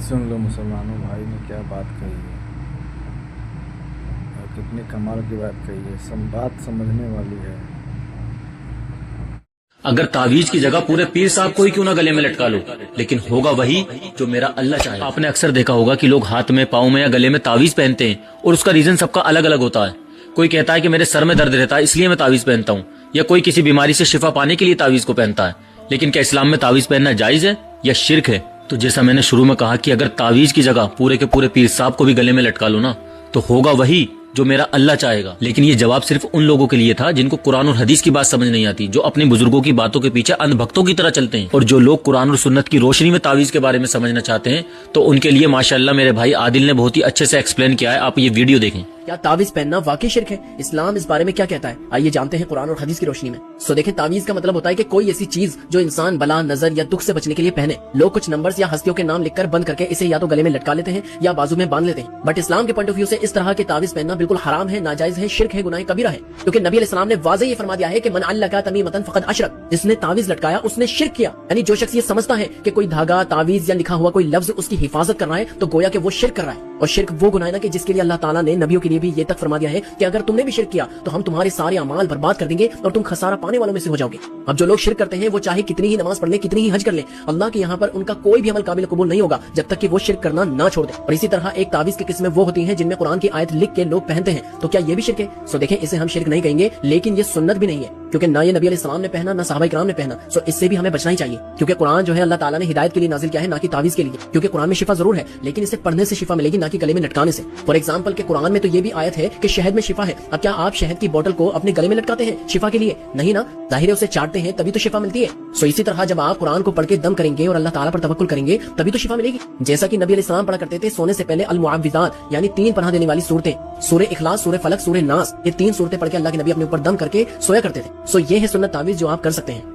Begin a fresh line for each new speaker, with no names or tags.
सुन लो मुसलमानों भाई ने क्या बात कही है और कितनी कमाल की बात कही है। बात समझने वाली है।
अगर तावीज की जगह पूरे पीर साहब को ही क्यों ना गले में लटका लो, लेकिन होगा वही जो मेरा अल्लाह चाहे। आपने अक्सर देखा होगा कि लोग हाथ में, पाँव में या गले में तावीज पहनते हैं और उसका रीजन सबका अलग अलग होता है। कोई कहता है कि मेरे सर में दर्द रहता है इसलिए मैं तावीज पहनता हूँ, या कोई किसी बीमारी से शिफा पाने के लिए तावीज को पहनता है। लेकिन क्या इस्लाम में तावीज पहनना जायज है या शिर्क है? तो जैसा मैंने शुरू में कहा कि अगर तावीज की जगह पूरे के पूरे पीर साहब को भी गले में लटका लो ना, तो होगा वही जो मेरा अल्लाह चाहेगा। लेकिन ये जवाब सिर्फ उन लोगों के लिए था जिनको कुरान और हदीस की बात समझ नहीं आती, जो अपने बुजुर्गों की बातों के पीछे अंधभक्तों की तरह चलते हैं। और जो लोग कुरान और सुन्नत की रोशनी में तावीज के बारे में समझना चाहते हैं, तो उनके लिए माशाअल्लाह मेरे भाई आदिल ने बहुत ही अच्छे से एक्सप्लेन किया है। आप ये वीडियो देखें।
क्या तावीज पहनना वाकई शिर्क है? इस्लाम इस बारे में क्या कहता है, आइए जानते हैं कुरान और हदीस की रोशनी में। सो देखें, तावीज का मतलब होता है कि कोई ऐसी चीज जो इंसान बला, नजर या दुख से बचने के लिए पहने। लोग कुछ नंबर्स या हस्तियों के नाम लिखकर बंद करके इसे या तो गले में लटका लेते हैं या बाजू में बांध लेते हैं। बट इस्लाम के पॉइंट ऑफ व्यू से इस तरह के तावीज पहनना बिल्कुल हराम है, नाजायज है, शिर्क है, गुनाह कबीरा है। क्योंकि नबी अलैहिस्सलाम ने वाज़ेह ये फरमा दिया है कि मन अल्लका तमीमतन फक़द अशरक, जिसने तावीज लटकाया उसने शिर्क किया। यानी जो शख्स ये समझता है कि कोई धागा, तावीज या लिखा हुआ कोई लफ्ज उसकी हिफाजत कर रहा है, तो गोया कि वो शिर्क कर रहा है। और शिर्क वो गुनाह है ना कि जिसके लिए अल्लाह ताला ने नबियों के लिए भी ये तक फरमा दिया है कि अगर तुमने भी शिर्क किया तो हम तुम्हारे सारे अमाल बर्बाद कर देंगे और तुम खसारा पाने वालों में से हो जाओगे। अब जो लोग शिर्क करते हैं वो चाहे कितनी ही नमाज पढ़ ले, कितनी ही हज कर ले, अल्लाह के यहाँ पर उनका कोई भी अमल काबिल कबूल नहीं होगा जब तक कि वो शिर्क करना ना छोड़ दे। और इसी तरह एक तावीज की किस्में वो होती हैं जिनमें कुरान की आयत लिख के लोग पहनते हैं, तो क्या ये भी शिर्क है? सो देखें, इसे हम शिर्क नहीं कहेंगे, लेकिन ये सुन्नत भी नहीं है, क्योंकि ना ये नबी अलैहिस्सलाम ने पहना, ना सहाबा इकराम ने पहना। सो इससे भी हमें बचना ही चाहिए, क्योंकि कुरान जो है अल्लाह ताला ने हिदायत के लिए नाजिल किया है, ना कि तावीज के लिए। क्योंकि कुरान में शिफा जरूर है, लेकिन इसे पढ़ने से शिफा मिलेगी, ना कि गले में लटकाने से। फॉर एग्जाम्पल के कुरान में तो ये भी आयत है कि शहद में शिफा है। अब क्या आप शहद की बोतल को अपने गले में लटकाते हैं शिफा के लिए? नहीं ना, जाहिर है उसे चाटते हैं तभी तो शिफा मिलती है। सो इसी तरह जब आप कुरान को पढ़ के दम करेंगे और अल्लाह ताला पर तवक्कुल करेंगे तभी तो शिफा मिलेगी। जैसा कि नबी अलैहिस्सलाम पढ़ा करते थे सोने से पहले अल मुअव्विज़ात, यानी 3 पनाह देने वाली सूरतें, सूरह इखलास, सूरह फलक, सूरह नास, ये 3 सूरतें पढ़ के अल्लाह के नबी अपने ऊपर दम करके सोया करते थे। सो ये है सुन्नत तावीज जो आप कर सकते हैं।